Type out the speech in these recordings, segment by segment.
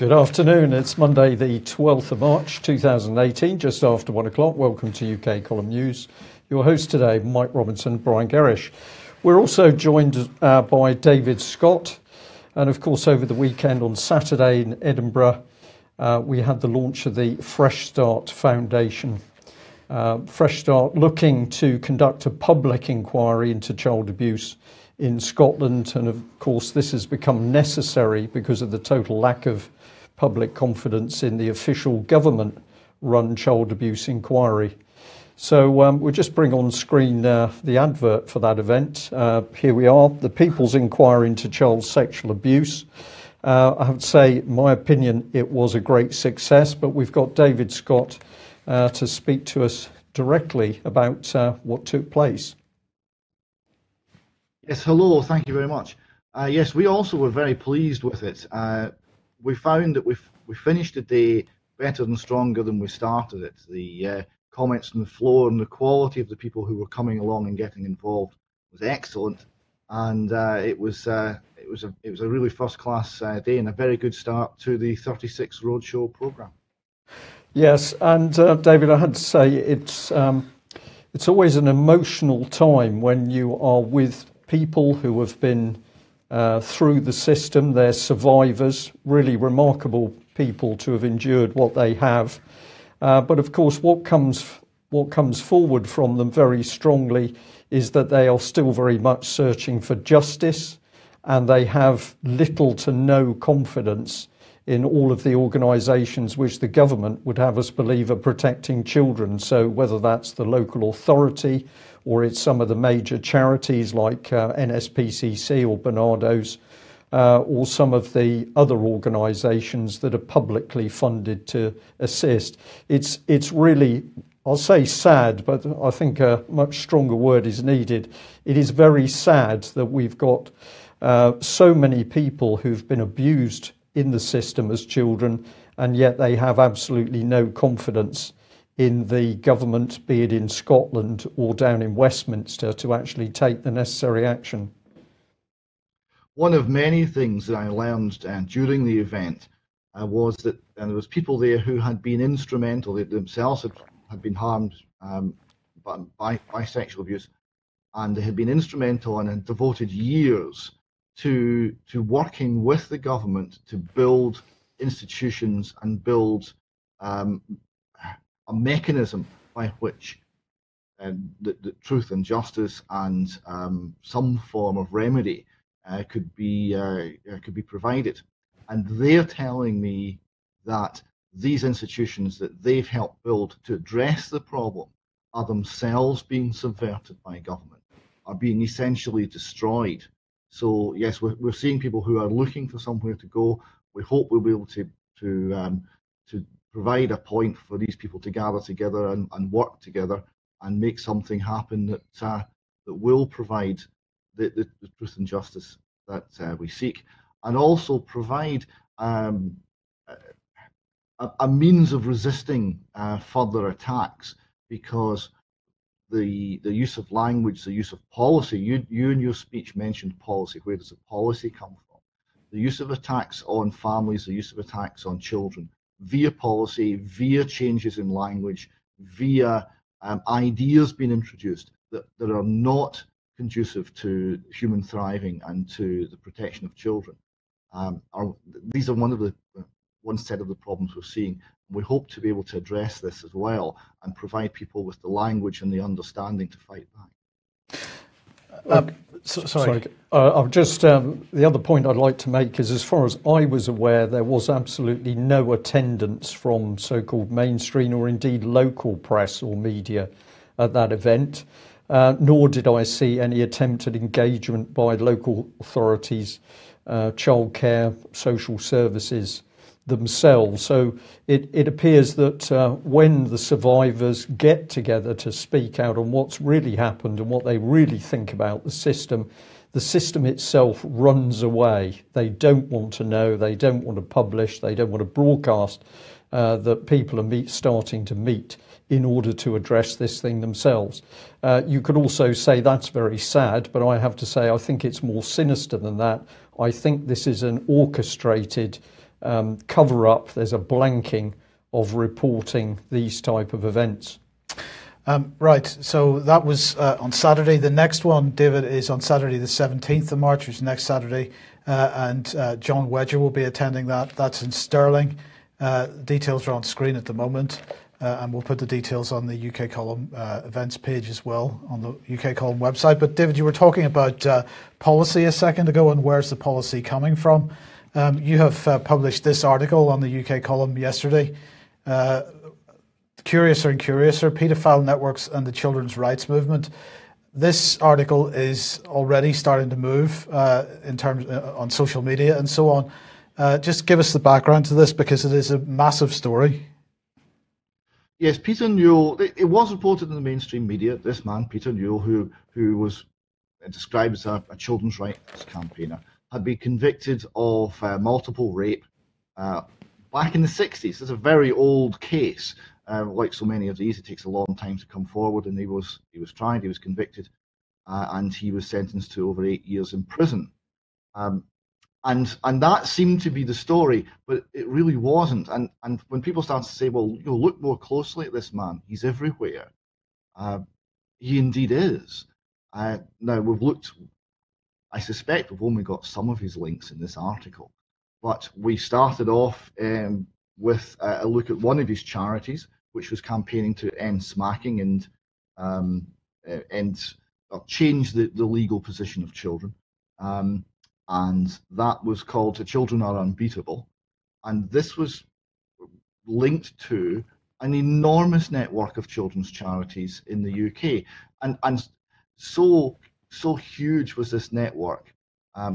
Good afternoon. It's Monday, the 12th of March 2018, just after 1 o'clock. Welcome to UK Column News. Your host today, Mike Robinson, Brian Gerrish. We're also joined by David Scott. And of course, over the weekend on Saturday in Edinburgh, we had the launch of the Fresh Start Foundation. Fresh Start looking to conduct a public inquiry into child abuse in Scotland. And of course, this has become necessary because of the total lack of public confidence in the official government-run child abuse inquiry. So we'll just bring on screen the advert for that event. Here we are, the People's Inquiry into Child Sexual Abuse. I have to say, in my opinion, it was a great success, but we've got David Scott to speak to us directly about what took place. Yes, hello, thank you very much. Yes, we also were very pleased with it. We found that we finished the day better and stronger than we started it. The comments on the floor and the quality of the people who were coming along and getting involved was excellent, and it was a really first-class day and a very good start to the 36 Roadshow programme. Yes, and David, I had to say it's always an emotional time when you are with people who have been through the system. They're survivors, really remarkable people to have endured what they have. But of course, what comes forward from them very strongly is that they are still very much searching for justice, and they have little to no confidence in all of the organisations which the government would have us believe are protecting children. So whether that's the local authority or it's some of the major charities like NSPCC or Barnardo's, or some of the other organisations that are publicly funded to assist. It's really, I'll say sad, but I think a much stronger word is needed. It is very sad that we've got so many people who've been abused in the system as children, and yet they have absolutely no confidence in the government, be it in Scotland or down in Westminster, to actually take the necessary action. One of many things that I learned during the event was that there was people there who had been instrumental, they themselves had been harmed by sexual abuse, and they had been instrumental and had devoted years to working with the government to build institutions and build a mechanism by which the truth and justice and some form of remedy could be provided. And they're telling me that these institutions that they've helped build to address the problem are themselves being subverted by government, are being essentially destroyed. So yes, we're seeing people who are looking for somewhere to go. We hope we'll be able to provide a point for these people to gather together and work together and make something happen that will provide the truth and justice that we seek, and also provide a means of resisting further attacks, because the use of language, the use of policy, you in your speech mentioned policy. Where does the policy come from? The use of attacks on families, the use of attacks on children, via policy, via changes in language, via ideas being introduced that are not conducive to human thriving and to the protection of children. These are one set of the problems we're seeing. We hope to be able to address this as well and provide people with the language and the understanding to fight back. Sorry. I'll just the other point I'd like to make is, as far as I was aware, there was absolutely no attendance from so-called mainstream or indeed local press or media at that event, nor did I see any attempt at engagement by local authorities, childcare, social services themselves. So it appears that when the survivors get together to speak out on what's really happened and what they really think about the system itself runs away. They don't want to know, they don't want to publish, they don't want to broadcast that people are starting to meet in order to address this thing themselves. You could also say that's very sad, but I have to say I think it's more sinister than that. I think this is an orchestrated cover-up, there's a blanking of reporting these type of events. Right, so that was on Saturday. The next one, David, is on Saturday the 17th of March, which is next Saturday, and John Wedger will be attending that. That's in Stirling. Details are on screen at the moment, and we'll put the details on the UK Column events page as well on the UK Column website. But David, you were talking about policy a second ago, and where's the policy coming from? You have published this article on the UK Column yesterday. Curiouser and Curiouser, Paedophile Networks and the Children's Rights Movement. This article is already starting to move in terms on social media and so on. Just give us the background to this, because it is a massive story. Yes, Peter Newell, it was reported in the mainstream media, this man, Peter Newell, who was described as a children's rights campaigner, had been convicted of multiple rape back in the 60s. It's a very old case. Like so many of these, it takes a long time to come forward, and he was tried, he was convicted, and he was sentenced to over 8 years in prison. And that seemed to be the story, but it really wasn't. And when people started to say, well, look more closely at this man, he's everywhere. He indeed is. Now we've looked. I suspect we've only got some of his links in this article, but we started off with a look at one of his charities, which was campaigning to end smacking and change the legal position of children. And that was called Children Are Unbeatable. And this was linked to an enormous network of children's charities in the UK. And so huge was this network,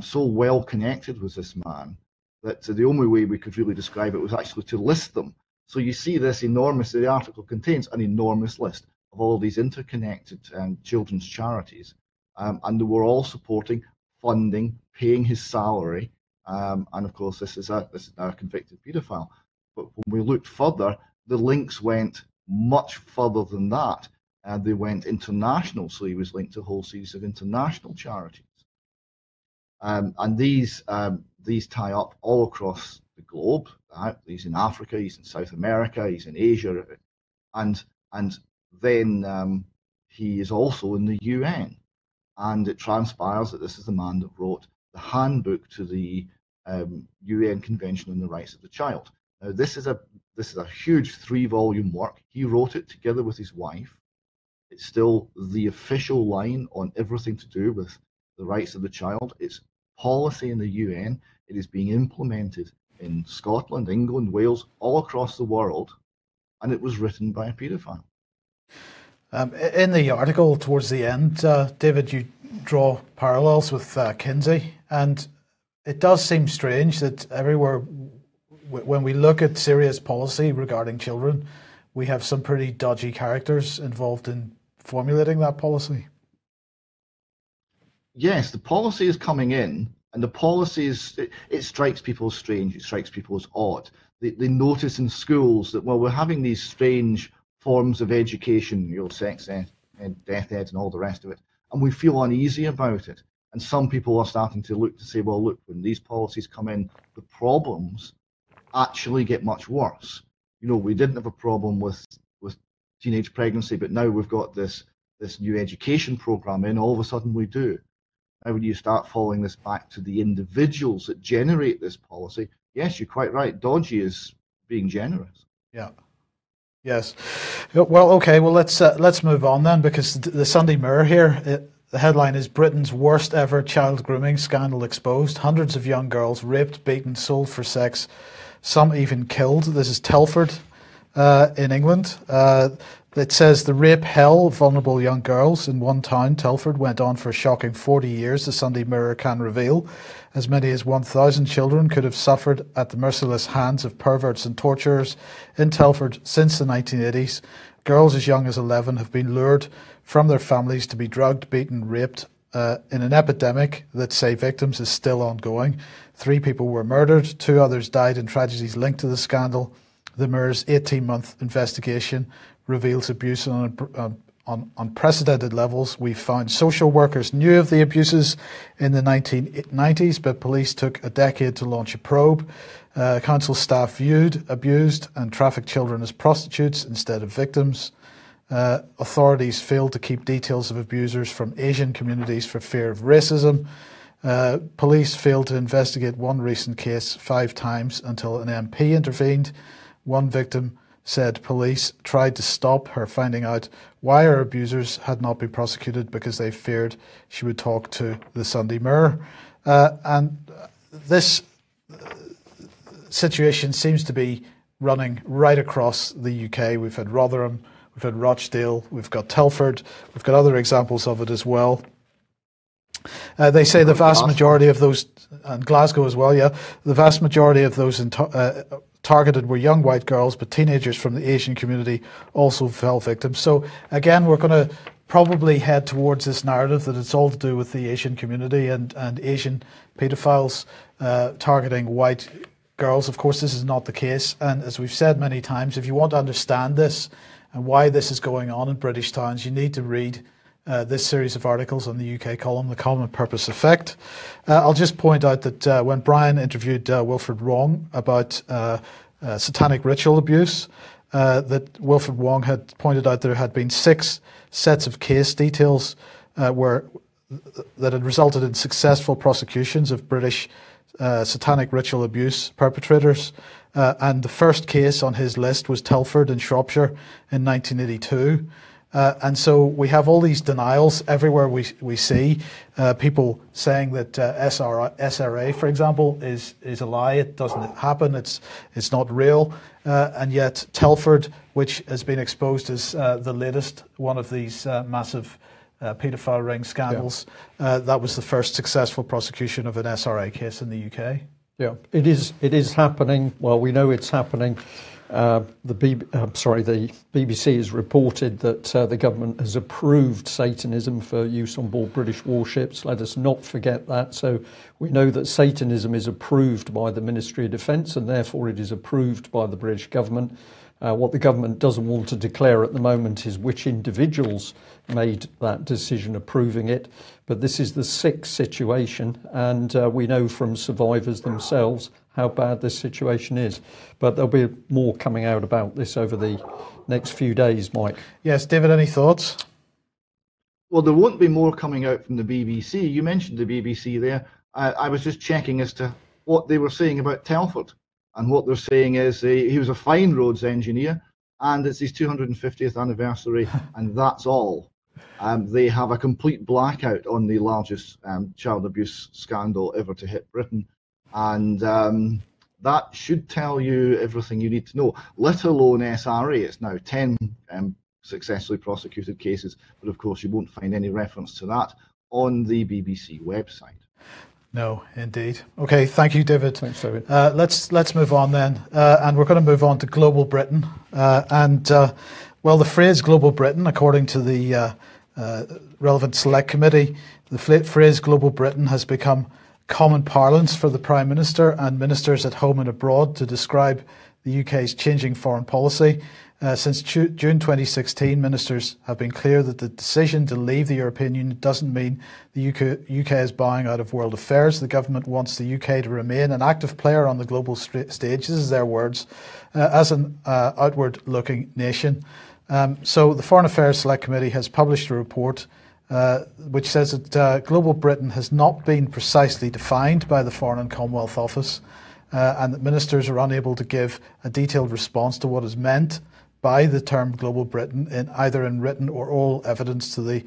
so well connected was this man, that the only way we could really describe it was actually to list them. So you see this enormous, the article contains an enormous list of all these interconnected children's charities. And they were all supporting, funding, paying his salary. And of course, this is now a convicted paedophile. But when we looked further, the links went much further than that. They went international, so he was linked to a whole series of international charities. And these tie up all across the globe. He's in Africa, he's in South America, he's in Asia, and then he is also in the UN. And it transpires that this is the man that wrote the handbook to the UN Convention on the Rights of the Child. Now, this is a huge 3-volume work. He wrote it together with his wife. It's still the official line on everything to do with the rights of the child. It's policy in the UN. It is being implemented in Scotland, England, Wales, all across the world, and it was written by a paedophile. In the article towards the end, David, you draw parallels with Kinsey, and it does seem strange that everywhere, when we look at Syria's policy regarding children, we have some pretty dodgy characters involved in formulating that policy. Yes, the policy is coming in, and the policy it strikes people as strange, it strikes people as odd. They notice in schools that, well, we're having these strange forms of education, sex ed, death ed, and all the rest of it, and we feel uneasy about it. And some people are starting to look to say, well, look, when these policies come in, the problems actually get much worse. We didn't have a problem with teenage pregnancy, but now we've got this new education program in, all of a sudden we do. Now, when you start following this back to the individuals that generate this policy, yes, you're quite right. Dodgy is being generous. Yeah. Yes. Well, okay. Well, let's move on then, because the Sunday Mirror here, the headline is Britain's worst ever child grooming scandal exposed. Hundreds of young girls raped, beaten, sold for sex, some even killed. This is Telford in England. It says the rape hell of vulnerable young girls in one town, Telford, went on for a shocking 40 years, the Sunday Mirror can reveal. As many as 1,000 children could have suffered at the merciless hands of perverts and torturers in Telford since the 1980s. Girls as young as 11 have been lured from their families to be drugged, beaten, raped in an epidemic that, say victims, is still ongoing. 3 people were murdered, 2 others died in tragedies linked to the scandal. The Mirror's 18-month investigation reveals abuse on on unprecedented levels. We found social workers knew of the abuses in the 1990s, but police took a decade to launch a probe. Council staff viewed abused and trafficked children as prostitutes instead of victims. Authorities failed to keep details of abusers from Asian communities for fear of racism. Police failed to investigate one recent case 5 times until an MP intervened. One victim said police tried to stop her finding out why her abusers had not been prosecuted because they feared she would talk to the Sunday Mirror. And this situation seems to be running right across the UK. We've had Rotherham, we've had Rochdale, we've got Telford, we've got other examples of it as well. They say the vast majority of those, and Glasgow as well, yeah, the vast majority of those targeted were young white girls, but teenagers from the Asian community also fell victim. So again, we're going to probably head towards this narrative that it's all to do with the Asian community and Asian paedophiles targeting white girls. Of course, this is not the case. And as we've said many times, if you want to understand this and why this is going on in British towns, you need to read this series of articles on the UK column, The Common Purpose Effect. I'll just point out that when Brian interviewed Wilfred Wong about satanic ritual abuse, that Wilfred Wong had pointed out there had been 6 sets of case details that had resulted in successful prosecutions of British satanic ritual abuse perpetrators. And the first case on his list was Telford in Shropshire in 1982. And so we have all these denials everywhere we see people saying that SRA, for example, is a lie. It doesn't happen. It's not real. And yet Telford, which has been exposed as the latest one of these massive paedophile ring scandals, that was the first successful prosecution of an SRA case in the UK. Yeah, it is happening. Well, we know it's happening. The BBC has reported that the government has approved Satanism for use on board British warships. Let us not forget that. So we know that Satanism is approved by the Ministry of Defence and therefore it is approved by the British government. What the government doesn't want to declare at the moment is which individuals made that decision approving it. But this is the 6th situation, and we know from survivors themselves how bad this situation is. But there'll be more coming out about this over the next few days, Mike. Yes, David, any thoughts? Well, there won't be more coming out from the BBC. You mentioned the BBC there. I was just checking as to what they were saying about Telford. And what they're saying is he was a fine roads engineer, and it's his 250th anniversary, and that's all. They have a complete blackout on the largest child abuse scandal ever to hit Britain. And that should tell you everything you need to know, let alone SRA. It's now 10 successfully prosecuted cases, but of course you won't find any reference to that on the BBC website. No, indeed. Okay, thank you, David. Thanks, David. Let's move on then, and we're going to move on to Global Britain. Well, the phrase Global Britain, according to the relevant select committee, the phrase Global Britain has become common parlance for the Prime Minister and ministers at home and abroad to describe the UK's changing foreign policy. Since June 2016, ministers have been clear that the decision to leave the European Union doesn't mean the UK is bowing out of world affairs. The government wants the UK to remain an active player on the global stage, this is their words, as an outward-looking nation. So the Foreign Affairs Select Committee has published a report which says that Global Britain has not been precisely defined by the Foreign and Commonwealth Office, and that ministers are unable to give a detailed response to what is meant by the term Global Britain in either in written or oral evidence to the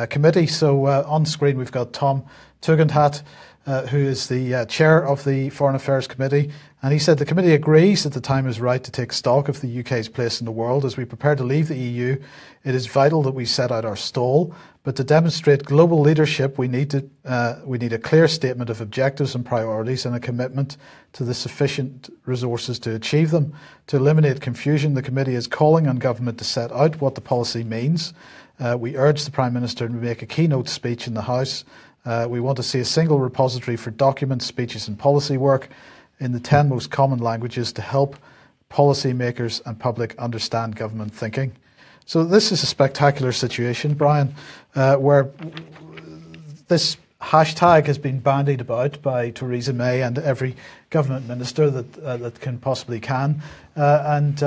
committee. So on screen we've got Tom Tugendhat, who is the chair of the Foreign Affairs Committee, and he said the committee agrees that the time is right to take stock of the UK's place in the world. As we prepare to leave the EU, it is vital that we set out our stall, but to demonstrate global leadership we need a clear statement of objectives and priorities and a commitment to the sufficient resources to achieve them. To eliminate confusion, the committee is calling on government to set out what the policy means. We urge the Prime Minister to make a keynote speech in the House. We want to see a single repository for documents, speeches and policy work in the 10 most common languages to help policymakers and public understand government thinking. So this is a spectacular situation, Brian, where this hashtag has been bandied about by Theresa May and every government minister that can possibly can, and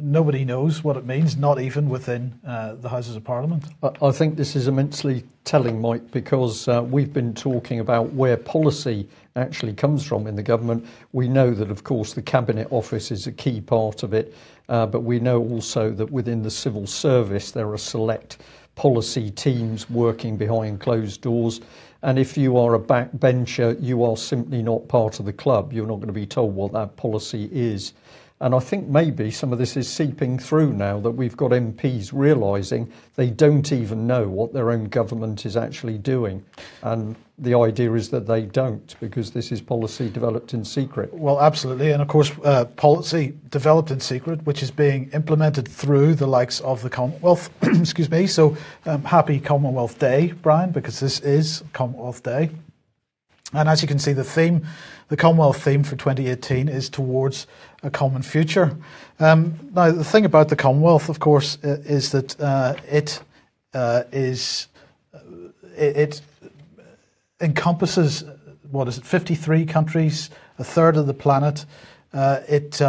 nobody knows what it means, not even within the Houses of Parliament. I think this is immensely telling, Mike, because we've been talking about where policy actually comes from in the government. We know that, of course, the Cabinet Office is a key part of it, but we know also that within the civil service there are select policy teams working behind closed doors. And if you are a backbencher, you are simply not part of the club. You're not going to be told what that policy is. And I think maybe some of this is seeping through now that we've got MPs realising they don't even know what their own government is actually doing. And the idea is that they don't, because this is policy developed in secret. Well, absolutely. And of course, policy developed in secret, which is being implemented through the likes of the Commonwealth. Excuse me. So happy Commonwealth Day, Brian, because this is Commonwealth Day. And as you can see, the Commonwealth theme for 2018 is towards a common future. Now, the thing about the Commonwealth, of course, is that it encompasses, 53 countries, a third of the planet. It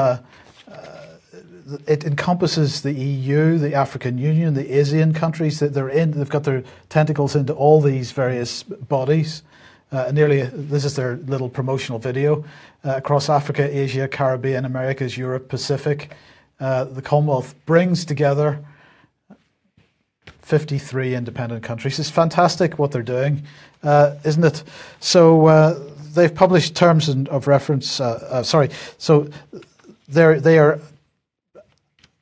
encompasses the EU, the African Union, the ASEAN countries that they're in. They've got their tentacles into all these various bodies. This is their little promotional video. Across Africa, Asia, Caribbean, Americas, Europe, Pacific, the Commonwealth brings together 53 independent countries. It's fantastic what they're doing, isn't it? So they've published terms of reference. So they are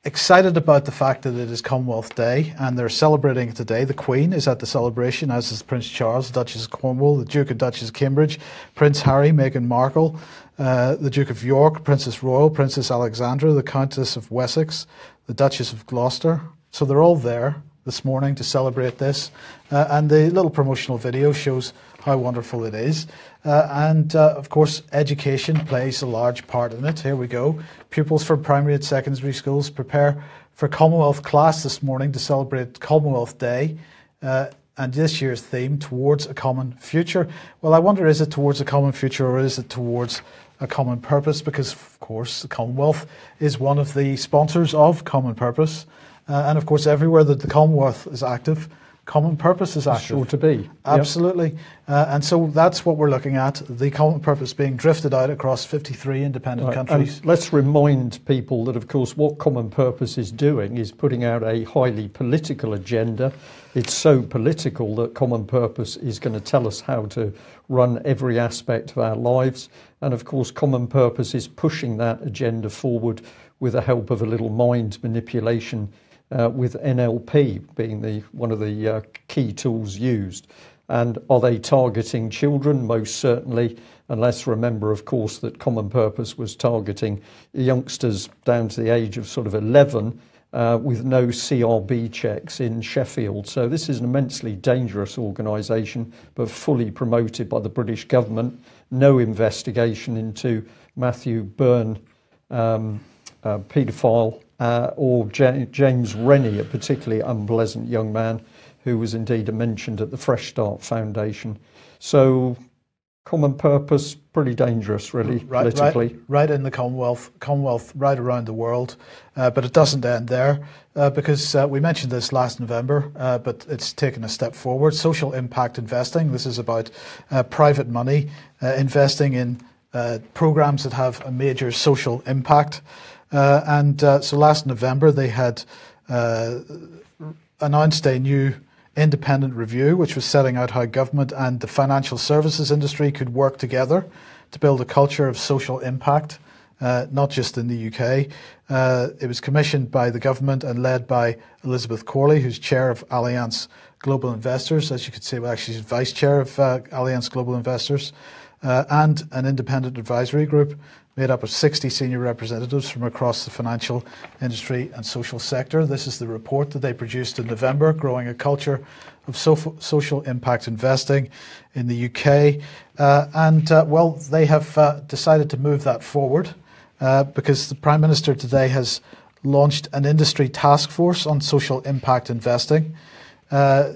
excited about the fact that it is Commonwealth Day and they're celebrating it today. The Queen is at the celebration, as is Prince Charles, the Duchess of Cornwall, the Duke and Duchess of Cambridge, Prince Harry, Meghan Markle, the Duke of York, Princess Royal, Princess Alexandra, the Countess of Wessex, the Duchess of Gloucester. So they're all there this morning to celebrate this. And the little promotional video shows how wonderful it is. Of course, education plays a large part in it. Here we go. Pupils from primary and secondary schools prepare for Commonwealth class this morning to celebrate Commonwealth Day. And this year's theme, Towards a Common Future. Well, I wonder, is it towards a common future or is it towards a common purpose? Because, of course, the Commonwealth is one of the sponsors of Common Purpose. And, of course, everywhere that the Commonwealth is active, Common Purpose is active. Sure to be. Absolutely. Yep. And so that's what we're looking at, the Common Purpose being drifted out across 53 independent countries. And let's remind people that, of course, what Common Purpose is doing is putting out a highly political agenda. It's so political that Common Purpose is going to tell us how to run every aspect of our lives. And, of course, Common Purpose is pushing that agenda forward with the help of a little mind manipulation with NLP being one of the key tools used. And are they targeting children? Most certainly. And let's remember, of course, that Common Purpose was targeting youngsters down to the age of sort of 11 with no CRB checks in Sheffield. So this is an immensely dangerous organisation, but fully promoted by the British government. No investigation into Matthew Byrne, paedophile, or James Rennie, a particularly unpleasant young man who was indeed mentioned at the Fresh Start Foundation. So Common Purpose, pretty dangerous, really, politically. Right in the Commonwealth right around the world. But it doesn't end there because we mentioned this last November, but it's taken a step forward. Social impact investing. This is about private money investing in programs that have a major social impact. So last November they had announced a new independent review which was setting out how government and the financial services industry could work together to build a culture of social impact, not just in the UK. It was commissioned by the government and led by Elizabeth Corley, who's chair of Allianz Global Investors. As you could see, well, actually she's vice chair of Allianz Global Investors, and an independent advisory group made up of 60 senior representatives from across the financial industry and social sector. This is the report that they produced in November, Growing a Culture of Social Impact Investing in the UK. They have decided to move that forward because the Prime Minister today has launched an industry task force on social impact investing.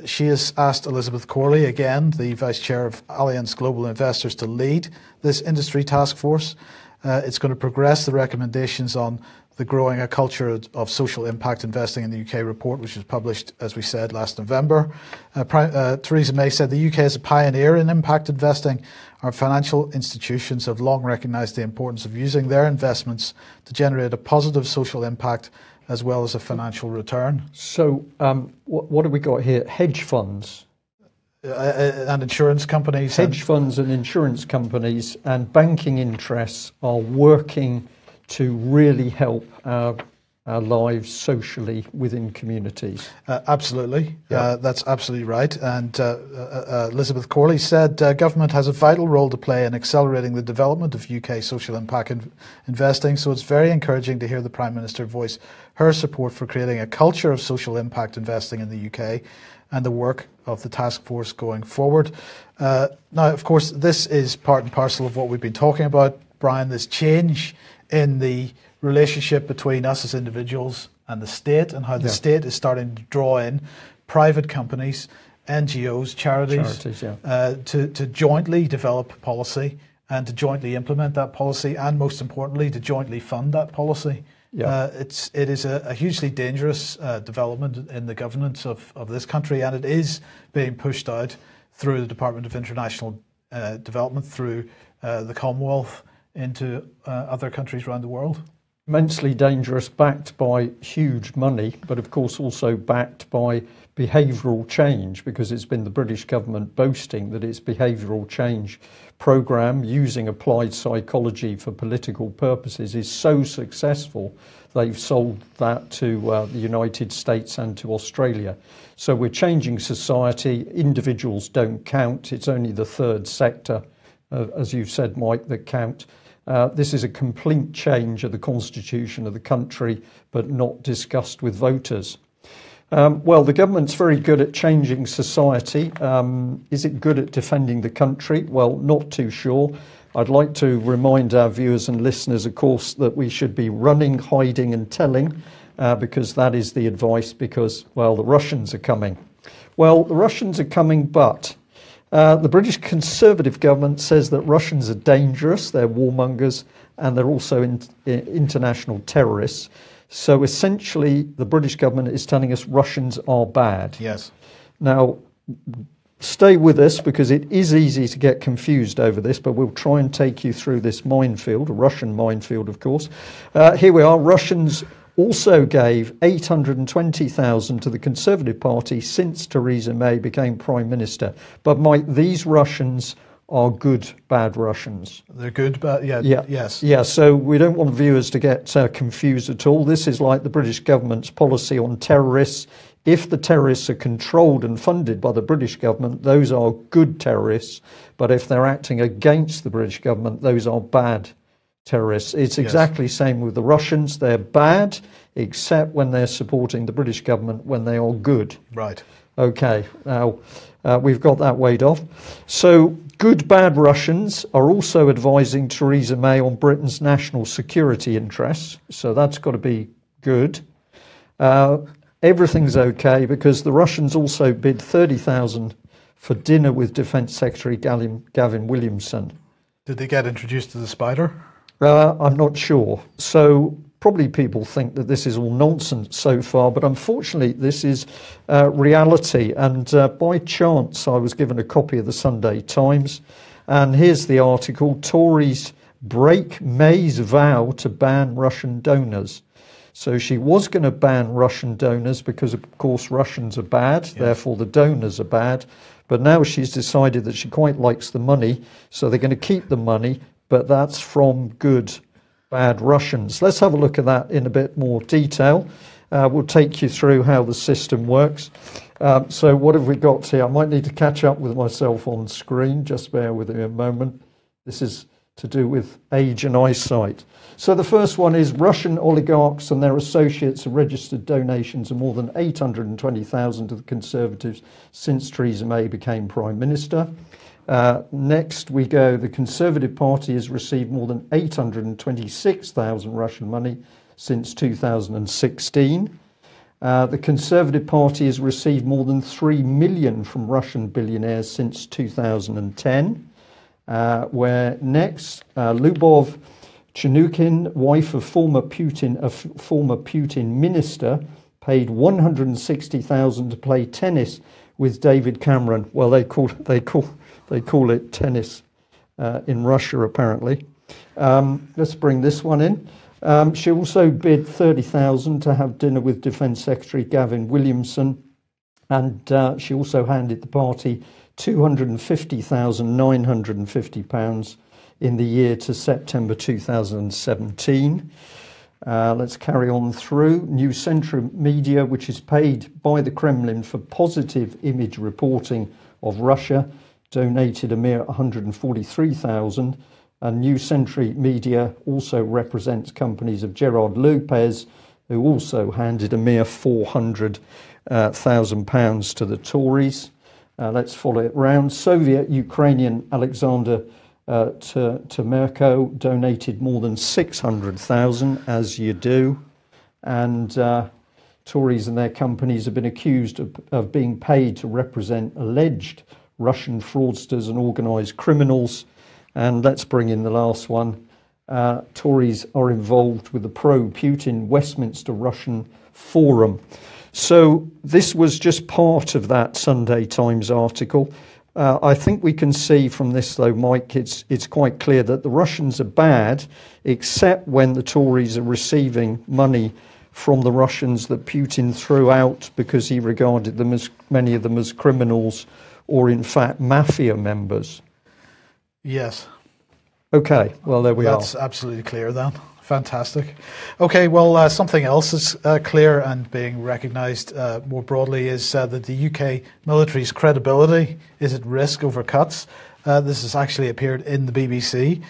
She has asked Elizabeth Corley, again, the Vice Chair of Allianz Global Investors, to lead this industry task force. It's going to progress the recommendations on the Growing a Culture of Social Impact Investing in the UK report, which was published, as we said, last November. Theresa May said the UK is a pioneer in impact investing. Our financial institutions have long recognised the importance of using their investments to generate a positive social impact as well as a financial return. So what have we got here? Hedge funds? And insurance companies. Hedge funds and insurance companies and banking interests are working to really help our lives socially within communities. Absolutely. Yeah. That's absolutely right. And Elizabeth Corley said government has a vital role to play in accelerating the development of UK social impact investing. So it's very encouraging to hear the Prime Minister voice her support for creating a culture of social impact investing in the UK and the work of the task force going forward. Now, of course, this is part and parcel of what we've been talking about, Brian, this change in the relationship between us as individuals and the state, and how the state is starting to draw in private companies, NGOs, charities to jointly develop policy and to jointly implement that policy, and most importantly, to jointly fund that policy. Yeah. It is a hugely dangerous development in the governance of this country, and it is being pushed out through the Department of International Development, through the Commonwealth, into other countries around the world. Immensely dangerous, backed by huge money, but of course also backed by behavioural change, because it's been the British government boasting that its behavioural change programme using applied psychology for political purposes is so successful they've sold that to the United States and to Australia. So we're changing society. Individuals don't count. It's only the third sector, as you've said, Mike, that count. This is a complete change of the constitution of the country, but not discussed with voters. Well, the government's very good at changing society. Is it good at defending the country? Well, not too sure. I'd like to remind our viewers and listeners, of course, that we should be running, hiding and telling, because that is the advice, because, well, the Russians are coming. Well, the Russians are coming, but the British Conservative government says that Russians are dangerous, they're warmongers, and they're also international terrorists. So essentially, the British government is telling us Russians are bad. Yes. Now, stay with us, because it is easy to get confused over this, but we'll try and take you through this minefield, a Russian minefield, of course. Here we are. Russians also gave $820,000 to the Conservative Party since Theresa May became Prime Minister. But Mike, these Russians are good, bad Russians. They're good, but yes. Yeah, so we don't want viewers to get confused at all. This is like the British government's policy on terrorists. If the terrorists are controlled and funded by the British government, those are good terrorists. But if they're acting against the British government, those are bad terrorists. It's exactly the same with the Russians. They're bad, except when they're supporting the British government, when they are good. Right. Okay, now we've got that weighed off. So good, bad Russians are also advising Theresa May on Britain's national security interests. So that's got to be good. Everything's okay, because the Russians also bid $30,000 for dinner with Defence Secretary Gavin Williamson. Did they get introduced to the spider? I'm not sure. So probably people think that this is all nonsense so far, but unfortunately this is reality. And by chance, I was given a copy of the Sunday Times, and here's the article: Tories break May's vow to ban Russian donors. So she was going to ban Russian donors because, of course, Russians are bad, therefore the donors are bad. But now she's decided that she quite likes the money, so they're going to keep the money, but that's from good, bad Russians. Let's have a look at that in a bit more detail. We'll take you through how the system works. So what have we got here? I might need to catch up with myself on screen. Just bear with me a moment. This is to do with age and eyesight. So the first one is Russian oligarchs and their associates have registered donations of more than $820,000 to the Conservatives since Theresa May became Prime Minister. Next we go, the Conservative Party has received more than $826,000 Russian money since 2016. The Conservative Party has received more than 3 million from Russian billionaires since 2010. Where next, Lyubov Chanukin, wife of former Putin minister, paid $160,000 to play tennis with David Cameron. Well, they call it tennis in Russia, apparently. Let's bring this one in. She also bid $30,000 to have dinner with Defence Secretary Gavin Williamson, and she also handed the party £250,950 in the year to September 2017. Let's carry on through. New Century Media, which is paid by the Kremlin for positive image reporting of Russia, donated a mere $143,000. And New Century Media also represents companies of Gerard Lopez, who also handed a mere £400,000 to the Tories. Let's follow it round. Soviet-Ukrainian Alexander Temerko donated more than $600,000, as you do. And Tories and their companies have been accused of being paid to represent alleged Russian fraudsters and organised criminals. And let's bring in the last one. Tories are involved with the pro-Putin Westminster Russian Forum. So this was just part of that Sunday Times article. I think we can see from this, though, Mike, it's quite clear that the Russians are bad, except when the Tories are receiving money from the Russians that Putin threw out because he regarded them as, many of them, as criminals or, in fact, mafia members. Yes. Okay, well, there we are. That's absolutely clear then. Fantastic. Okay, well, something else is clear and being recognised more broadly is that the UK military's credibility is at risk over cuts. This has actually appeared in the BBC.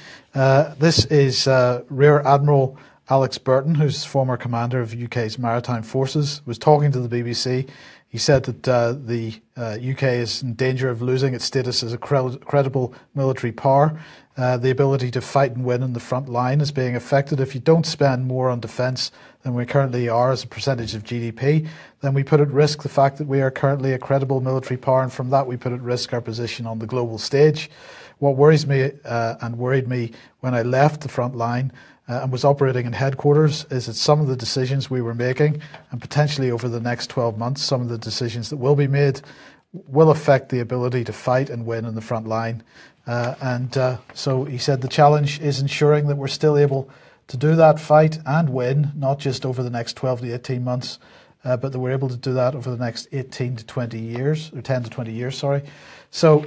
This is Rear Admiral Alex Burton, who's former commander of UK's maritime forces, was talking to the BBC. He said that the UK is in danger of losing its status as a credible military power. The ability to fight and win on the front line is being affected. If you don't spend more on defence than we currently are as a percentage of GDP, then we put at risk the fact that we are currently a credible military power, and from that we put at risk our position on the global stage. What worries me and worried me when I left the front line and was operating in headquarters is that some of the decisions we were making, and potentially over the next 12 months, some of the decisions that will be made will affect the ability to fight and win in the front line. So he said the challenge is ensuring that we're still able to do that, fight and win, not just over the next 12 to 18 months, but that we're able to do that over the next 18 to 20 years, or 10 to 20 years, sorry. So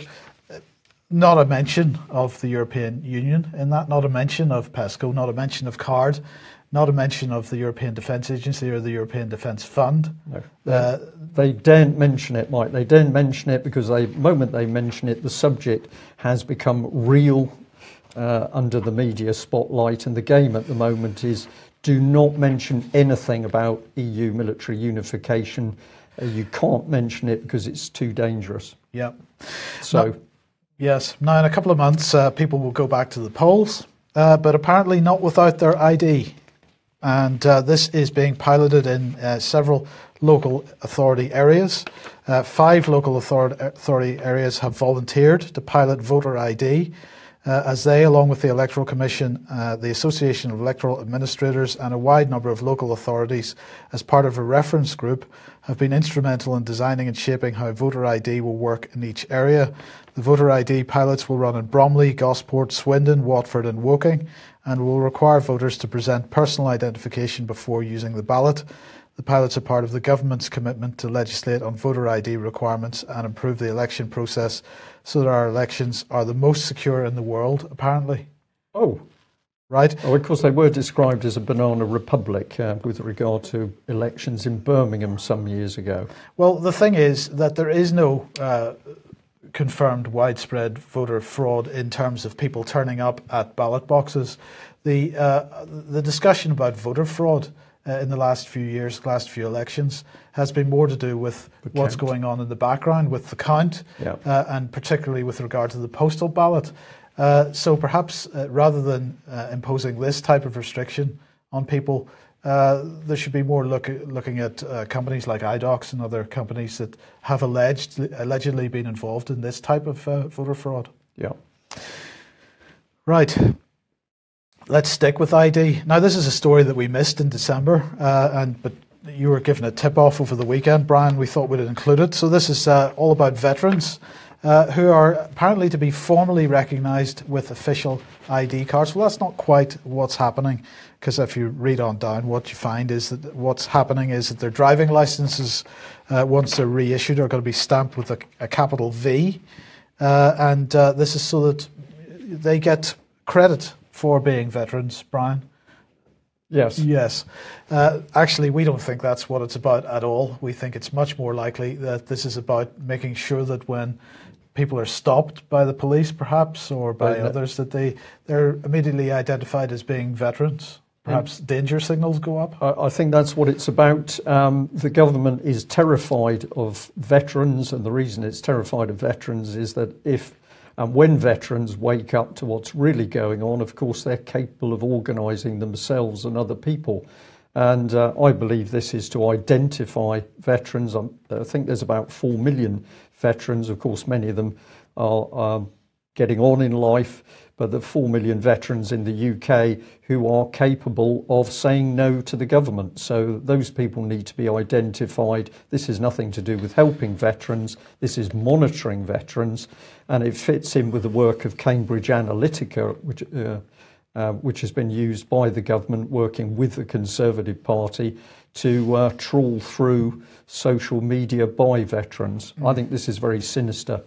not a mention of the European Union in that, not a mention of PESCO, not a mention of CARD, not a mention of the European Defence Agency or the European Defence Fund. No, they daren't mention it, Mike. They daren't mention it because the moment they mention it, the subject has become real under the media spotlight. And the game at the moment is do not mention anything about EU military unification. You can't mention it because it's too dangerous. Yeah. So, yes. Now, in a couple of months, people will go back to the polls, but apparently not without their ID. And this is being piloted in several local authority areas. 5 local authority areas have volunteered to pilot voter ID as they, along with the Electoral Commission, the Association of Electoral Administrators and a wide number of local authorities as part of a reference group, have been instrumental in designing and shaping how voter ID will work in each area. The voter ID pilots will run in Bromley, Gosport, Swindon, Watford and Woking, and will require voters to present personal identification before using the ballot. The pilots are part of the government's commitment to legislate on voter ID requirements and improve the election process so that our elections are the most secure in the world, apparently. oh, Right? of course, they were described as a banana republic with regard to elections in Birmingham some years ago. Well, the thing is that there is no confirmed widespread voter fraud in terms of people turning up at ballot boxes. The discussion about voter fraud in the last few years, last few elections, has been more to do with what's going on in the background with the count, and particularly with regard to the postal ballot. So perhaps rather than imposing this type of restriction on people, there should be more looking at companies like iDocs and other companies that have allegedly been involved in this type of voter fraud. Yeah. Right. Let's stick with ID. Now, this is a story that we missed in December, but you were given a tip-off over the weekend, Brian. We thought we'd include it. So this is all about veterans who are apparently to be formally recognised with official ID cards. Well, that's not quite what's happening, because if you read on down, what you find is that what's happening is that their driving licences, once they're reissued, are going to be stamped with a capital V, and this is so that they get credit for being veterans, Brian. Yes. Yes. Actually, we don't think that's what it's about at all. We think it's much more likely that this is about making sure that when people are stopped by the police, perhaps, or by others, that they're immediately identified as being veterans. Perhaps danger signals go up. I think that's what it's about. The government is terrified of veterans, and the reason it's terrified of veterans is that when veterans wake up to what's really going on, of course, they're capable of organising themselves and other people. And I believe this is to identify veterans. I think there's about 4 million veterans. Of course, many of them are getting on in life, but the 4 million veterans in the UK who are capable of saying no to the government. So those people need to be identified. This has nothing to do with helping veterans. This is monitoring veterans. And it fits in with the work of Cambridge Analytica, which has been used by the government working with the Conservative Party to trawl through social media by veterans. I think this is very sinister.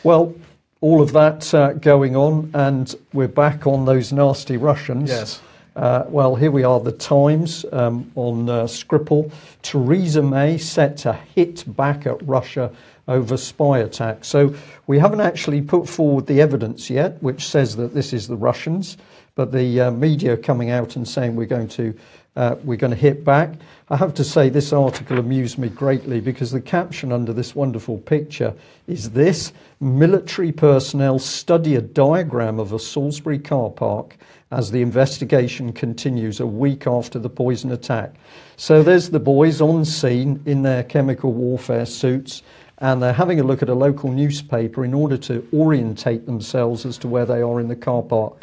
Well, all of that going on, and we're back on those nasty Russians. Yes. Well, here we are, the Times on Skripal. Theresa May set to hit back at Russia over spy attack. So we haven't actually put forward the evidence yet, which says that this is the Russians, but the media coming out and saying we're going to hit back. I have to say this article amused me greatly because the caption under this wonderful picture is this: military personnel study a diagram of a Salisbury car park as the investigation continues a week after the poison attack. So there's the boys on scene in their chemical warfare suits, and they're having a look at a local newspaper in order to orientate themselves as to where they are in the car park.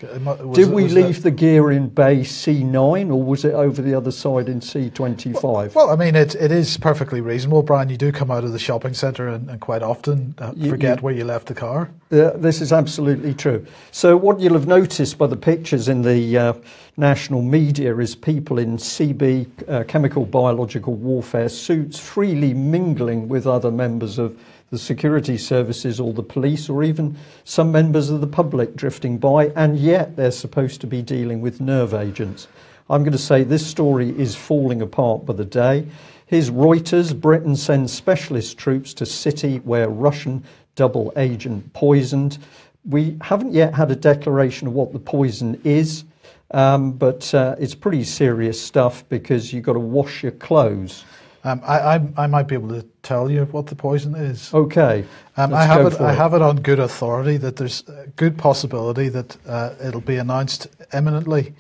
Did we leave the gear in bay C9, or was it over the other side in C25? Well, I mean, it is perfectly reasonable, Brian. You do come out of the shopping centre and quite often forget where you left the car. This is absolutely true. So what you'll have noticed by the pictures in the national media is people in CB, chemical biological warfare suits, freely mingling with other members of the security services or the police, or even some members of the public drifting by, and yet they're supposed to be dealing with nerve agents. I'm going to say this story is falling apart by the day. Here's Reuters: Britain sends specialist troops to city where Russian double agent poisoned. We haven't yet had a declaration of what the poison is, but it's pretty serious stuff because you've got to wash your clothes. I might be able to tell you what the poison is. Okay. I have it on good authority that there's a good possibility that it'll be announced imminently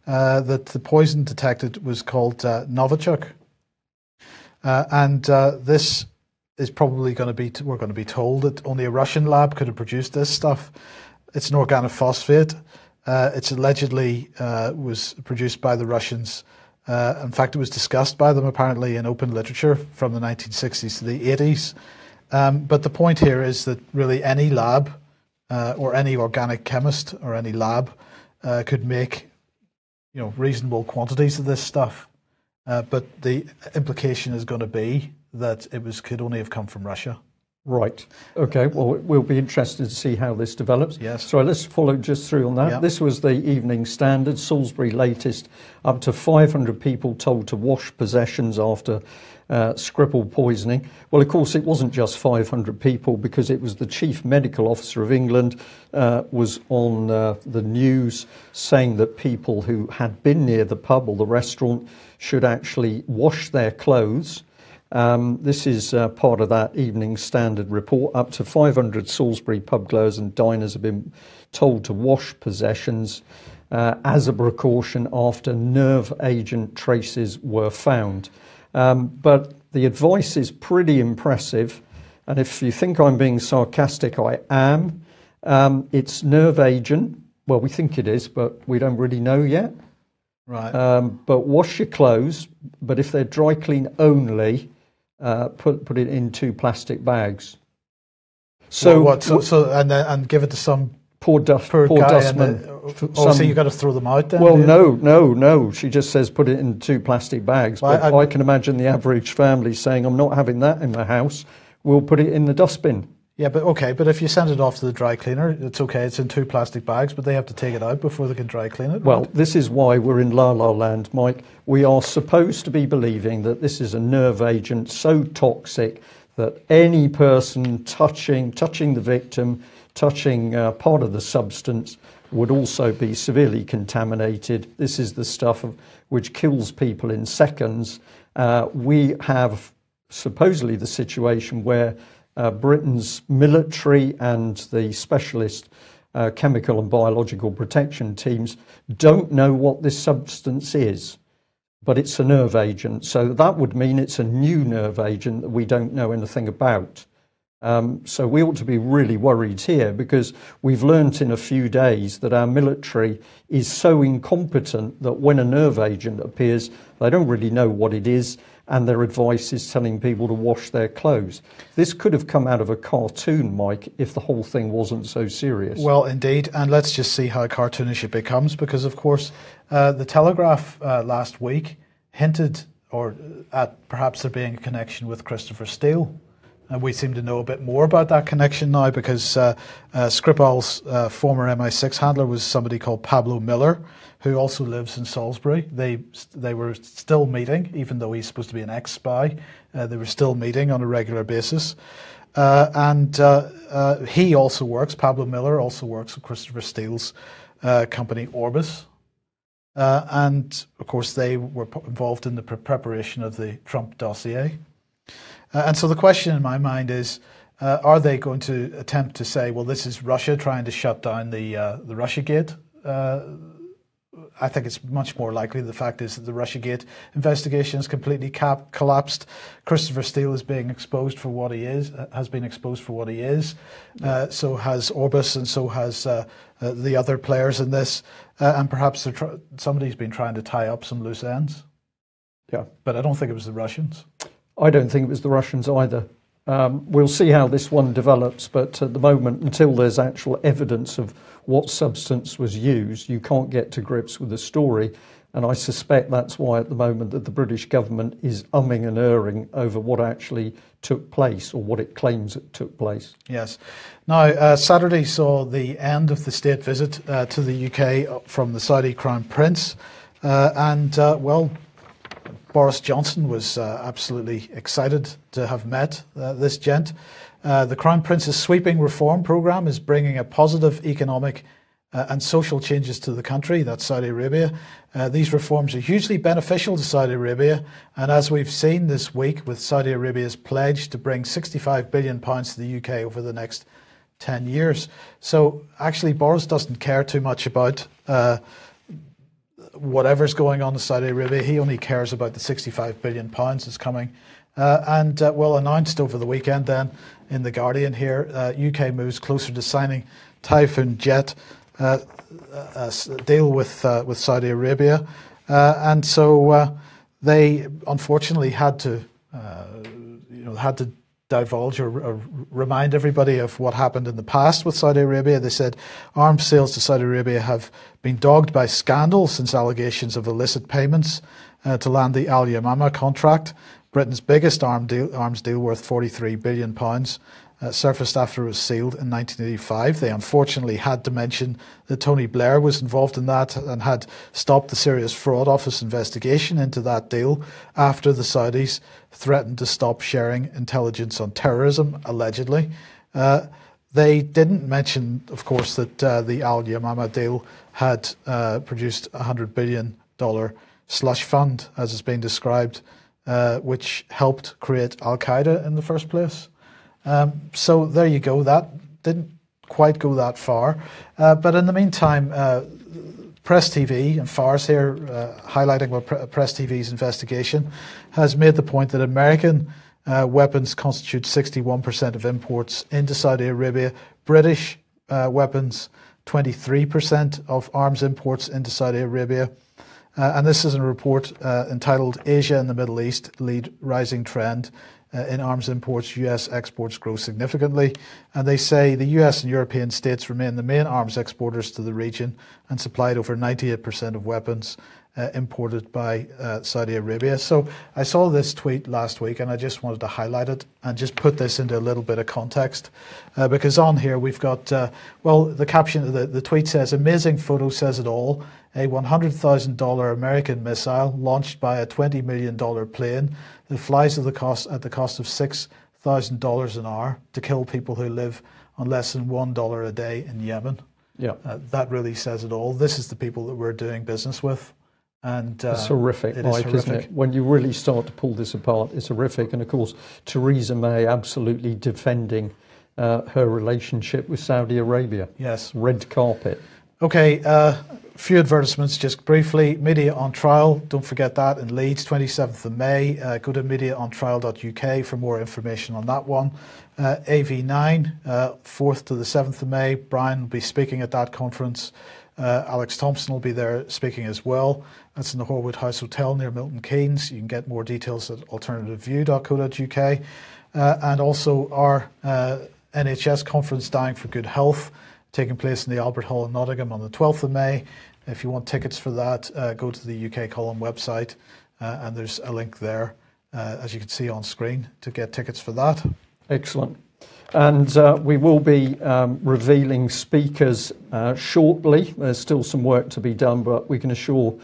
that the poison detected was called Novichok. And this is probably going to be, we're going to be told that only a Russian lab could have produced this stuff. It's an organophosphate. It's allegedly was produced by the Russians. In fact, it was discussed by them apparently in open literature from the 1960s to the 80s. But the point here is that really any lab or any organic chemist or any lab could make reasonable quantities of this stuff. But the implication is going to be that it could only have come from Russia. Right. Okay. Well, we'll be interested to see how this develops. Yes. So let's follow just through on that. Yeah. This was the Evening Standard, Salisbury latest. Up to 500 people told to wash possessions after Skripal poisoning. Well, of course, it wasn't just 500 people, because it was the Chief Medical Officer of England was on the news saying that people who had been near the pub or the restaurant should actually wash their clothes. This is part of that Evening Standard report. Up to 500 Salisbury pub goers and diners have been told to wash possessions. as a precaution after nerve agent traces were found. But the advice is pretty impressive. And if you think I'm being sarcastic, I am. It's nerve agent. Well, we think it is, but we don't really know yet. Right. But wash your clothes. But if they're dry clean only, put it in 2 plastic bags. So and give it to some poor dustman. So you got to throw them out then? Well, no. She just says put it in 2 plastic bags. But I can imagine the average family saying, "I'm not having that in my house. We'll put it in the dustbin." Yeah, but if you send it off to the dry cleaner, it's okay. It's in 2 plastic bags, but they have to take it out before they can dry clean it. Well, right? This is why we're in La La Land, Mike. We are supposed to be believing that this is a nerve agent so toxic that any person touching the victim, touching part of the substance, would also be severely contaminated. This is the stuff which kills people in seconds. We have supposedly the situation where Britain's military and the specialist chemical and biological protection teams don't know what this substance is, but it's a nerve agent. So that would mean it's a new nerve agent that we don't know anything about. So we ought to be really worried here, because we've learnt in a few days that our military is so incompetent that when a nerve agent appears, they don't really know what it is, and their advice is telling people to wash their clothes. This could have come out of a cartoon, Mike, if the whole thing wasn't so serious. Well, indeed, and let's just see how cartoonish it becomes, because, of course, the Telegraph last week hinted at perhaps there being a connection with Christopher Steele. And we seem to know a bit more about that connection now, because Skripal's former MI6 handler was somebody called Pablo Miller, who also lives in Salisbury. They were still meeting, even though he's supposed to be an ex-spy. They were still meeting on a regular basis. And he also works, Pablo Miller also works with Christopher Steele's company Orbis. And, of course, they were involved in the preparation of the Trump dossier. And so the question in my mind is, are they going to attempt to say, well, this is Russia trying to shut down the Russiagate? I think it's much more likely. The fact is that the Russiagate investigation has completely collapsed. Christopher Steele is being exposed for what he is, has been exposed for what he is. So has Orbis, and so has the other players in this. And perhaps somebody's been trying to tie up some loose ends. Yeah. But I don't think it was the Russians. I don't think it was the Russians either. We'll see how this one develops, but at the moment, until there's actual evidence of what substance was used, you can't get to grips with the story. And I suspect that's why at the moment that the British government is umming and erring over what actually took place, or what it claims it took place. Yes. Now, Saturday saw the end of the state visit to the UK from the Saudi Crown Prince. Well, Boris Johnson was absolutely excited to have met this gent. The Crown Prince's sweeping reform programme is bringing a positive economic and social changes to the country, that's Saudi Arabia. These reforms are hugely beneficial to Saudi Arabia, and as we've seen this week with Saudi Arabia's pledge to bring £65 billion to the UK over the next 10 years. So actually Boris doesn't care too much about whatever's going on in Saudi Arabia. He only cares about the £65 billion that's coming. Announced over the weekend then in The Guardian here, UK moves closer to signing Typhoon Jet deal with Saudi Arabia. They unfortunately had to divulge or remind everybody of what happened in the past with Saudi Arabia. They said arms sales to Saudi Arabia have been dogged by scandal since allegations of illicit payments to land the Al Yamama contract, Britain's biggest arms deal worth £43 billion, surfaced after it was sealed in 1985. They unfortunately had to mention that Tony Blair was involved in that and had stopped the Serious Fraud Office investigation into that deal after the Saudis threatened to stop sharing intelligence on terrorism, allegedly. They didn't mention, of course, that the Al Yamama deal had produced a $100 billion slush fund, as it's been described, which helped create Al-Qaeda in the first place. So there you go. That didn't quite go that far. But in the meantime, Press TV, and Fars here, highlighting what Press TV's investigation, has made the point that American weapons constitute 61% of imports into Saudi Arabia. British weapons, 23% of arms imports into Saudi Arabia. And this is a report entitled Asia and the Middle East Lead Rising Trend. In arms imports, US exports grow significantly. And they say the US and European states remain the main arms exporters to the region and supplied over 98% of weapons imported by Saudi Arabia. So I saw this tweet last week and I just wanted to highlight it and just put this into a little bit of context. Because on here we've got, the caption, the tweet says, "Amazing photo says it all. A $100,000 American missile launched by a $20 million plane that flies at the cost of $6,000 an hour to kill people who live on less than $1 a day in Yemen." Yeah, that really says it all. This is the people that we're doing business with. And it's horrific, Mike, isn't it? When you really start to pull this apart, it's horrific. And of course, Theresa May absolutely defending her relationship with Saudi Arabia. Yes. Red carpet. Okay, few advertisements just briefly. Media on Trial, don't forget that, in Leeds, 27th of May. Go to mediaontrial.uk for more information on that one. AV9, 4th to the 7th of May. Brian will be speaking at that conference. Alex Thompson will be there speaking as well. That's in the Horwood House Hotel near Milton Keynes. You can get more details at alternativeview.co.uk. And also our NHS conference, Dying for Good Health, taking place in the Albert Hall in Nottingham on the 12th of May. If you want tickets for that, go to the UK Column website and there's a link there, as you can see on screen, to get tickets for that. Excellent. And we will be revealing speakers shortly. There's still some work to be done, but we can assure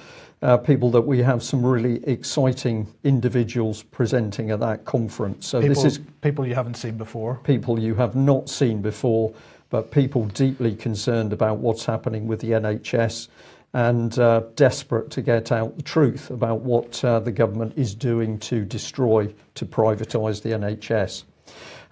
people that we have some really exciting individuals presenting at that conference. So this is people you haven't seen before. People you have not seen before, but people deeply concerned about what's happening with the NHS and desperate to get out the truth about what the government is doing to privatise the NHS.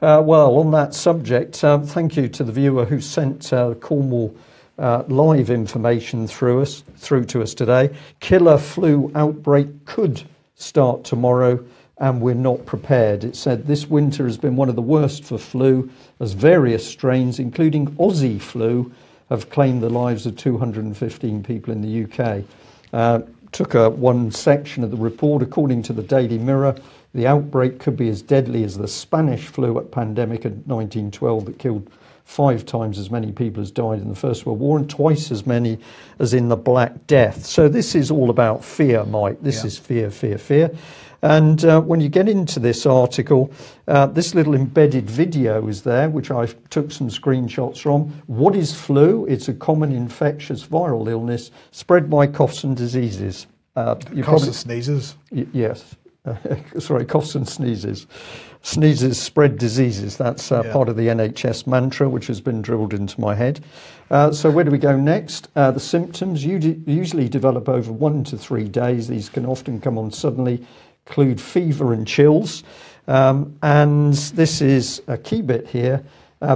Well, on that subject, thank you to the viewer who sent Cornwall live information through to us today. Killer flu outbreak could start tomorrow and we're not prepared. It said this winter has been one of the worst for flu as various strains, including Aussie flu, have claimed the lives of 215 people in the UK. Took one section of the report. According to the Daily Mirror, the outbreak could be as deadly as the Spanish flu pandemic in 1912 that killed 5 times as many people as died in the First World War and twice as many as in the Black Death. So this is all about fear, Mike. This is fear, fear, fear. And when you get into this article, this little embedded video is there, which I took some screenshots from. What is flu? It's a common infectious viral illness spread by coughs and diseases. Coughs and sneezes? Yes. Sorry, coughs and sneezes. Sneezes spread diseases. That's part of the NHS mantra, which has been drilled into my head. So where do we go next? The symptoms usually develop over 1 to 3 days. These can often come on suddenly, include fever and chills. And this is a key bit here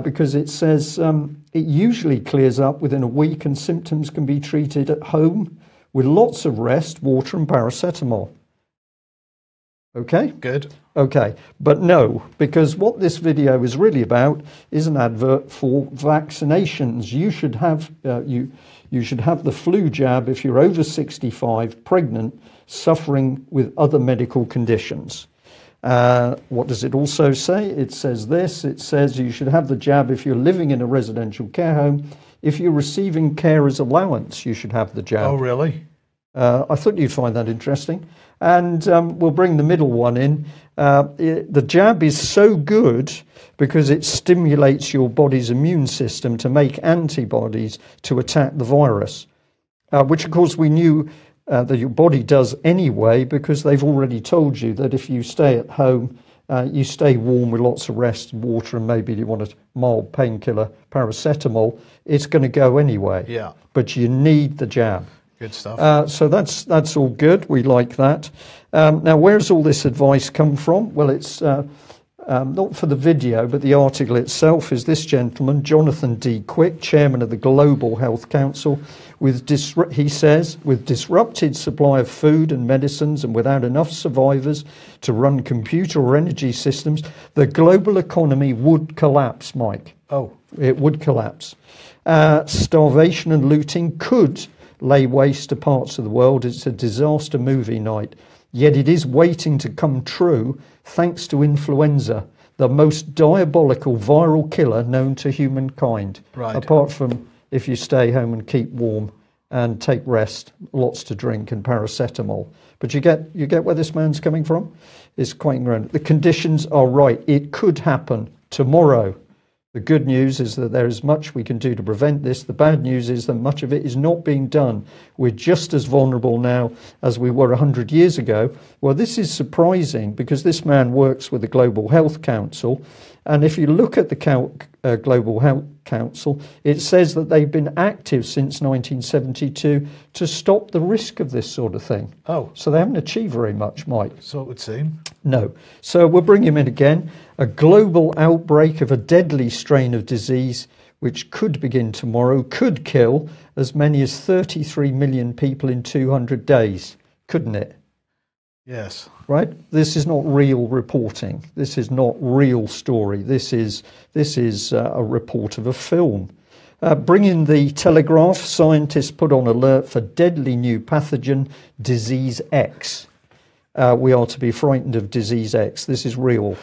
because it says it usually clears up within a week and symptoms can be treated at home with lots of rest, water and paracetamol. Okay? Good. Okay, but no, because what this video is really about is an advert for vaccinations. You should have you should have the flu jab if you're over 65, pregnant, suffering with other medical conditions. What does it also say? It says this. It says you should have the jab if you're living in a residential care home. If you're receiving carer's allowance, you should have the jab. Oh, really? I thought you'd find that interesting. And we'll bring the middle one in. The jab is so good because it stimulates your body's immune system to make antibodies to attack the virus, which, of course, we knew that your body does anyway because they've already told you that if you stay at home, you stay warm with lots of rest and water and maybe you want a mild painkiller, paracetamol, it's going to go anyway. Yeah. But you need the jab. Good stuff. So that's all good. We like that. Now, where's all this advice come from? Well, it's not for the video, but the article itself is this gentleman, Jonathan D. Quick, chairman of the Global Health Council. He says, with disrupted supply of food and medicines and without enough survivors to run computer or energy systems, the global economy would collapse, Mike. Oh. It would collapse. Starvation and looting could lay waste to parts of the world. It's a disaster movie night. Yet it is waiting to come true thanks to influenza, the most diabolical viral killer known to humankind. Right. Apart from if you stay home and keep warm and take rest, lots to drink and paracetamol. But you get where this man's coming from? It's quite incredible. The conditions are right. It could happen tomorrow. The good news is that there is much we can do to prevent this. The bad news is that much of it is not being done. We're just as vulnerable now as we were 100 years ago. Well, this is surprising because this man works with the Global Health Council. And if you look at the Global Health Council, it says that they've been active since 1972 to stop the risk of this sort of thing. Oh. So they haven't achieved very much, Mike. So it would seem. No. So we'll bring him in again. A global outbreak of a deadly strain of disease, which could begin tomorrow, could kill as many as 33 million people in 200 days, couldn't it? Yes. Right? This is not real reporting. This is not real story. This is a report of a film. Bring in the Telegraph. Scientists put on alert for deadly new pathogen, Disease X. We are to be frightened of Disease X. This is real.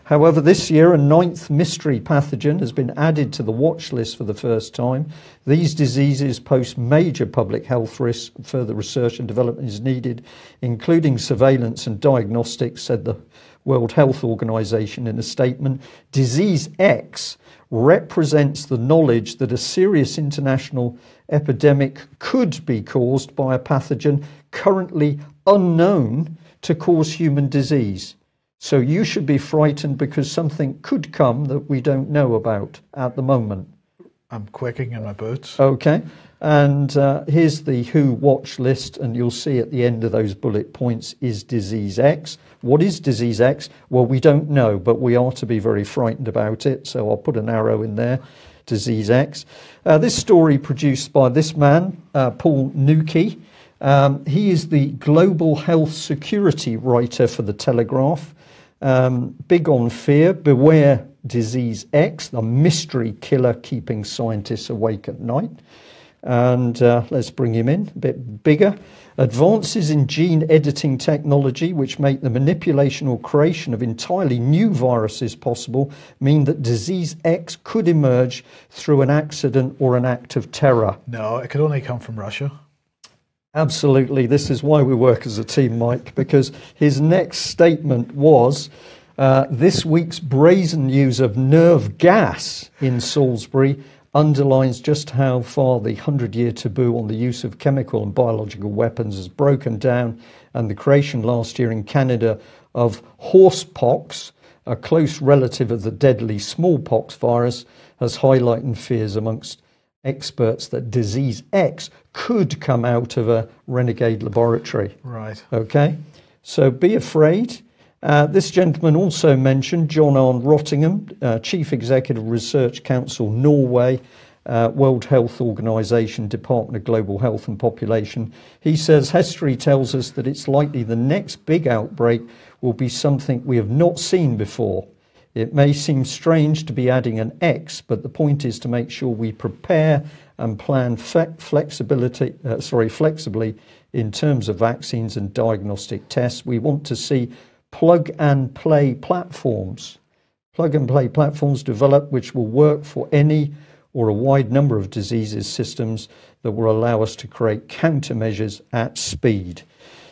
However, this year, a ninth mystery pathogen has been added to the watch list for the first time. These diseases pose major public health risks. Further research and development is needed, including surveillance and diagnostics, said the World Health Organization in a statement. Disease X represents the knowledge that a serious international epidemic could be caused by a pathogen currently unknown to cause human disease. So you should be frightened because something could come that we don't know about at the moment. I'm quaking in my boots. Okay. And here's the WHO watch list, and you'll see at the end of those bullet points is Disease X. What is Disease X? Well, we don't know, but we are to be very frightened about it. So I'll put an arrow in there, Disease X. This story produced by this man, Paul Nuki. He is the global health security writer for the Telegraph. Big on fear, beware Disease X, the mystery killer keeping scientists awake at night. And let's bring him in, a bit bigger. Advances in gene editing technology, which make the manipulation or creation of entirely new viruses possible, mean that Disease X could emerge through an accident or an act of terror. No, it could only come from Russia. Absolutely. This is why we work as a team, Mike, because his next statement was this week's brazen use of nerve gas in Salisbury underlines just how far the 100-year taboo on the use of chemical and biological weapons has broken down, and the creation last year in Canada of horsepox, a close relative of the deadly smallpox virus, has highlighted fears amongst experts that Disease X could come out of a renegade laboratory. Right. Okay. So be afraid. This gentleman also mentioned John Arne Rottingham, Chief Executive Research Council Norway, World Health Organization, Department of Global Health and Population. He says history tells us that it's likely the next big outbreak will be something we have not seen before. It may seem strange to be adding an X, but the point is to make sure we prepare and plan flexibly in terms of vaccines and diagnostic tests. We want to see plug-and-play platforms develop which will work for any or a wide number of diseases systems that will allow us to create countermeasures at speed.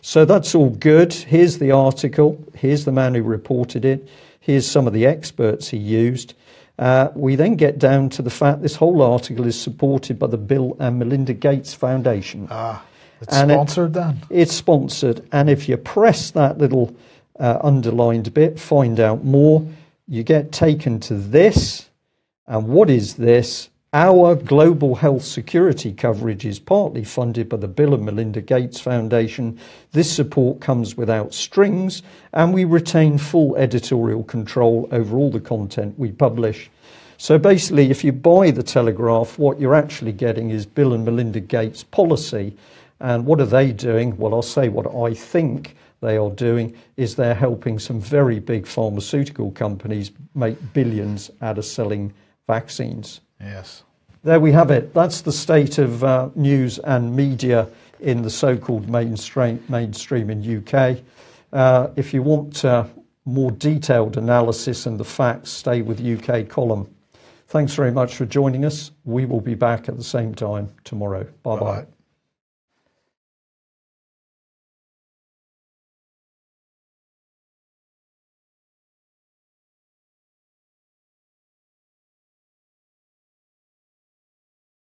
So that's all good. Here's the article. Here's the man who reported it. Here's some of the experts he used. We then get down to the fact this whole article is supported by the Bill and Melinda Gates Foundation. It's sponsored then? It's sponsored. And if you press that little underlined bit, find out more, you get taken to this. And what is this? Our global health security coverage is partly funded by the Bill and Melinda Gates Foundation. This support comes without strings, and we retain full editorial control over all the content we publish. So basically, if you buy the Telegraph, what you're actually getting is Bill and Melinda Gates policy. And what are they doing? Well, I'll say what I think they are doing is they're helping some very big pharmaceutical companies make billions out of selling vaccines. Yes. There we have it. That's the state of news and media in the so-called mainstream in UK. If you want more detailed analysis and the facts, stay with UK Column. Thanks very much for joining us. We will be back at the same time tomorrow. Bye-bye. Bye-bye.